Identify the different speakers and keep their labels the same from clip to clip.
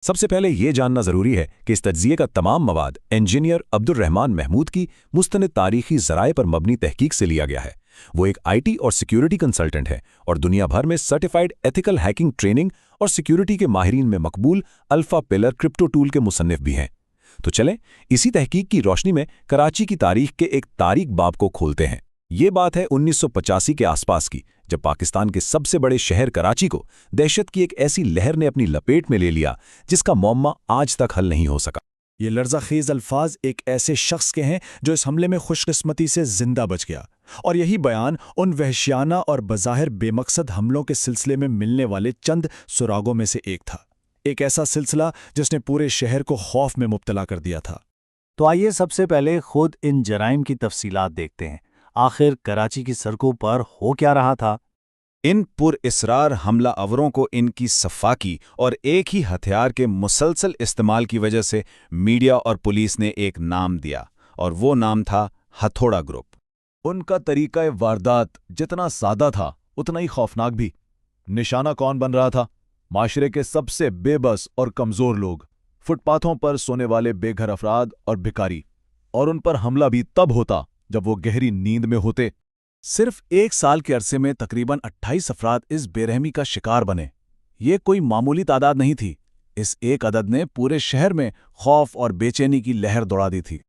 Speaker 1: सबसे पहले ये जानना ज़रूरी है कि इस तज्ज़िये का तमाम मवाद इंजीनियर अब्दुर्रहमान महमूद की मुस्तनद तारीख़ी ज़राए पर मबनी तहकीक से लिया गया है। वो एक आईटी और सिक्योरिटी कंसल्टेंट है और दुनिया भर में सर्टिफाइड एथिकल हैकिंग ट्रेनिंग और सिक्योरिटी के माहिरीन में मकबूल अल्फ़ा पिलर क्रिप्टो टूल के मुसन्निफ भी हैं। तो चलें इसी तहकीक की रोशनी में कराची की तारीख के एक तारीख बाब को खोलते हैं। ये बात है 1985 के आसपास की, जब पाकिस्तान के सबसे बड़े शहर कराची को दहशत की एक ऐसी लहर ने अपनी लपेट में ले लिया जिसका मौम्मा आज तक हल नहीं हो सका।
Speaker 2: ये लर्ज़ाखेज़ अल्फाज एक ऐसे शख्स के हैं जो इस हमले में खुशकिस्मती से जिंदा बच गया, और यही बयान उन वहशियाना और बज़ाहिर बेमकसद हमलों के सिलसिले में मिलने वाले चंद सुरागों में से एक था। एक ऐसा सिलसिला जिसने पूरे शहर को खौफ में मुब्तला कर दिया था।
Speaker 3: तो आइए सबसे पहले खुद इन जराइम की तफसीलात देखते हैं। आखिर कराची की सड़कों पर हो क्या रहा था?
Speaker 4: इन पुरइसरार हमला अवरों को इनकी सफाकी और एक ही हथियार के मुसलसल इस्तेमाल की वजह से मीडिया और पुलिस ने एक नाम दिया, और वो नाम था हथौड़ा ग्रुप।
Speaker 2: उनका तरीका वारदात जितना सादा था उतना ही खौफनाक भी। निशाना कौन बन रहा था? माशरे के सबसे बेबस और कमज़ोर लोग, फुटपाथों पर सोने वाले बेघर अफराद और भिखारी। और उन पर हमला भी तब होता जब वो गहरी नींद में होते। सिर्फ एक साल के अरसे में तकरीबन 28 अफराद इस बेरहमी का शिकार बने। ये कोई मामूली तादाद नहीं थी। इस एक अदद ने पूरे शहर में खौफ और बेचैनी की लहर दौड़ा दी थी।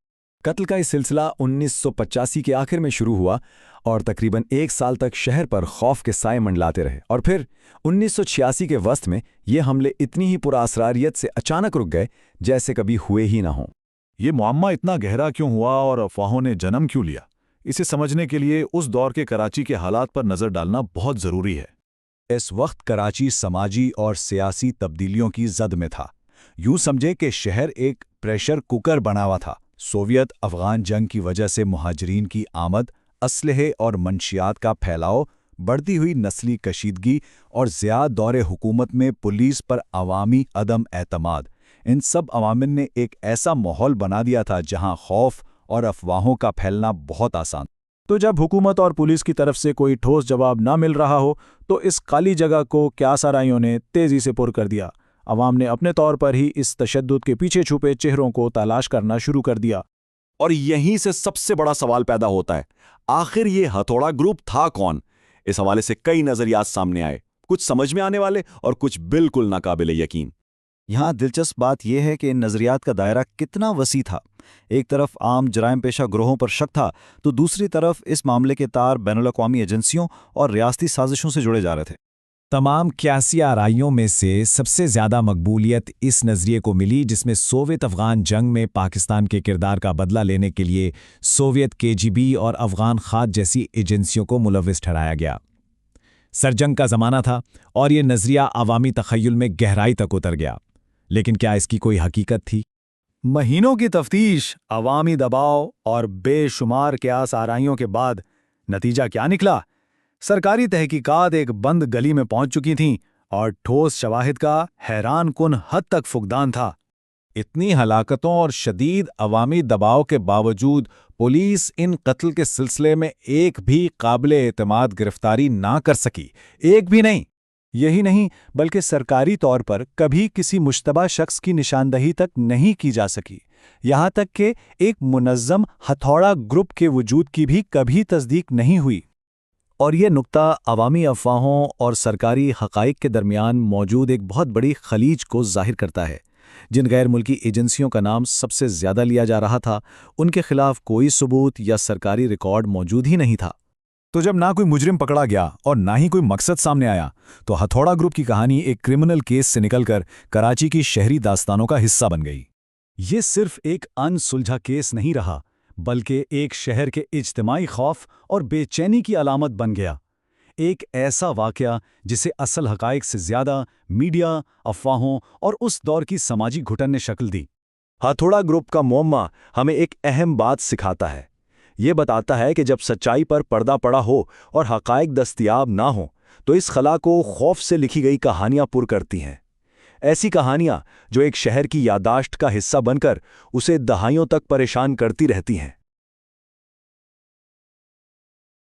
Speaker 1: कत्ल का ये सिलसिला 1985 के आखिर में शुरू हुआ और तकरीबन एक साल तक शहर पर खौफ के साए मंडलाते रहे, और फिर 1986 के वस्त में ये हमले इतनी ही पुरअसरारियत से अचानक रुक गए जैसे कभी हुए ही ना हों।
Speaker 2: ये मुअम्मा इतना गहरा क्यों हुआ और अफवाहों ने जन्म क्यों लिया, इसे समझने के लिए उस दौर के कराची के हालात पर नज़र डालना बहुत ज़रूरी है।
Speaker 5: इस वक्त कराची समाजी और सियासी तब्दीलियों की जद में था। यूं समझे कि शहर एक प्रेशर कुकर बना हुआ था। सोवियत अफगान जंग की वजह से मुहाजिरीन की आमद, असलहे और मंशियात का फैलाव, बढ़ती हुई नस्ली कशीदगी और ज़्यादा दौरे हुकूमत में पुलिस पर अवामी अदम एतमाद, इन सब अवामिल ने एक ऐसा माहौल बना दिया था जहां खौफ और अफवाहों का फैलना बहुत आसान।
Speaker 2: तो जब हुकूमत और पुलिस की तरफ से कोई ठोस जवाब ना मिल रहा हो तो इस काली जगह को क्यासाराइयों ने तेज़ी से पुर कर दिया। अवाम ने अपने तौर पर ही इस तशद्दुद के पीछे छुपे चेहरों को तलाश करना शुरू कर दिया।
Speaker 6: और यहीं से सबसे बड़ा सवाल पैदा होता है, आखिर ये हथौड़ा ग्रुप था कौन? इस हवाले से कई नजरियात सामने आए, कुछ समझ में आने वाले और कुछ बिल्कुल नाकाबिले यकीन।
Speaker 3: यहाँ दिलचस्प बात यह है कि इन नज़रियात का दायरा कितना वसी था। एक तरफ आम जराइम पेशा ग्रोहों पर शक था, तो दूसरी तरफ इस मामले के तार बैनुल-अक़वामी एजेंसियों और रियासती साजिशों से जुड़े जा रहे थे।
Speaker 5: तमाम क्यासी आराइयों में से सबसे ज़्यादा मकबूलियत इस नज़रिए को मिली जिसमें सोवियत अफ़गान जंग में पाकिस्तान के किरदार का बदला लेने के लिए सोवियत केजीबी और अफ़गान खाद जैसी एजेंसियों को मुलव्विस ठहराया गया। सरजंग का ज़माना था और ये नज़रिया अवामी तख़य्युल में गहराई तक उतर गया, लेकिन क्या इसकी कोई हकीकत थी?
Speaker 2: महीनों की तफ्तीश, अवामी दबाव और बेशुमार क्यास आराइयों के बाद नतीजा क्या निकला? सरकारी तहकीकात एक बंद गली में पहुंच चुकी थीं और ठोस शवाहिद का हैरान कुन हद तक फुकदान था।
Speaker 4: इतनी हलाकतों और शदीद अवामी दबाव के बावजूद पुलिस इन कत्ल के सिलसिले में एक भी काबिले एतमाद गिरफ्तारी ना कर सकी, एक भी नहीं।
Speaker 2: यही नहीं बल्कि सरकारी तौर पर कभी किसी मुश्तबा शख्स की निशानदही तक नहीं की जा सकी। यहाँ तक कि एक मुनज़्ज़म हथौड़ा ग्रुप के वजूद की भी कभी तस्दीक नहीं हुई।
Speaker 5: और ये नुक्ता अवामी अफवाहों और सरकारी हक़ाइक़ के दरमियान मौजूद एक बहुत बड़ी खलीज को ज़ाहिर करता है। जिन गैर मुल्की एजेंसियों का नाम सबसे ज़्यादा लिया जा रहा था, उनके खिलाफ कोई सबूत या सरकारी रिकॉर्ड मौजूद ही नहीं था।
Speaker 2: तो जब ना कोई मुजरिम पकड़ा गया और ना ही कोई मकसद सामने आया, तो हथौड़ा ग्रुप की कहानी एक क्रिमिनल केस से निकलकर कराची की शहरी दास्तानों का हिस्सा बन गई। ये सिर्फ एक अनसुलझा केस नहीं रहा, बल्कि एक शहर के इज्तिमाई खौफ और बेचैनी की अलामत बन गया। एक ऐसा वाक़या जिसे असल हक़ाइक़ से ज़्यादा मीडिया, अफवाहों और उस दौर की समाजी घुटन ने शक्ल दी।
Speaker 1: हथौड़ा ग्रुप का मुअम्मा हमें एक अहम बात सिखाता है। ये बताता है कि जब सच्चाई पर पर्दा पड़ा हो और हक़ाइक़ दस्तयाब ना हो, तो इस खला को खौफ से लिखी गई कहानियाँ पुर करती हैं। ऐसी कहानियाँ जो एक शहर की यादाश्त का हिस्सा बनकर उसे दहाइयों तक परेशान करती रहती हैं।